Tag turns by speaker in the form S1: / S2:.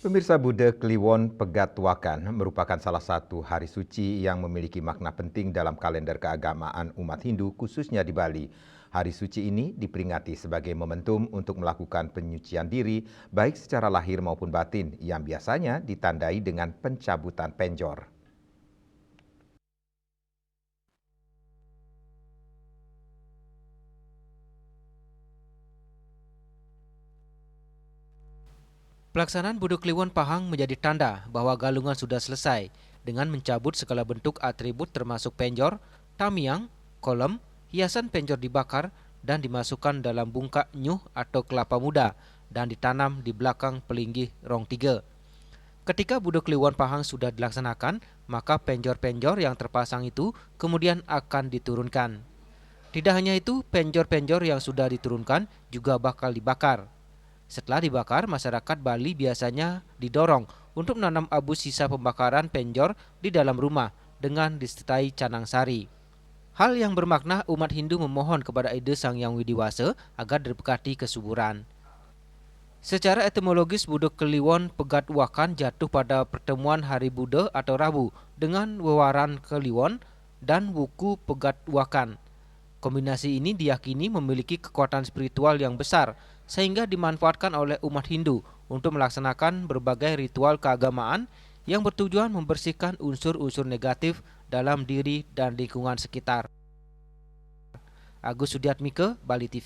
S1: Pemirsa, Buddha Kliwon Pegat Wakan merupakan salah satu hari suci yang memiliki makna penting dalam kalender keagamaan umat Hindu khususnya di Bali. Hari suci ini diperingati sebagai momentum untuk melakukan penyucian diri baik secara lahir maupun batin yang biasanya ditandai dengan pencabutan penjor.
S2: Pelaksanaan Budo Kliwon Pahang menjadi tanda bahwa galungan sudah selesai dengan mencabut segala bentuk atribut termasuk penjor, tamiang, kolom, hiasan penjor dibakar dan dimasukkan dalam bungkak nyuh atau kelapa muda dan ditanam di belakang pelinggih rong 3. Ketika Budo Kliwon Pahang sudah dilaksanakan, maka penjor-penjor yang terpasang itu kemudian akan diturunkan. Tidak hanya itu, penjor-penjor yang sudah diturunkan juga bakal dibakar. Setelah dibakar, masyarakat Bali biasanya didorong untuk menanam abu sisa pembakaran penjor di dalam rumah dengan disertai canang sari. Hal yang bermakna umat Hindu memohon kepada Ide Sang Yang Widiwasa agar diberkati kesuburan. Secara etimologis, Budo Kliwon Pegat Wakan jatuh pada pertemuan hari Buddha atau Rabu dengan wewaran Kliwon dan wuku Pegat Wakan. Kombinasi ini diyakini memiliki kekuatan spiritual yang besar sehingga dimanfaatkan oleh umat Hindu untuk melaksanakan berbagai ritual keagamaan yang bertujuan membersihkan unsur-unsur negatif dalam diri dan lingkungan sekitar. Agus Sudiatmike, Bali TV.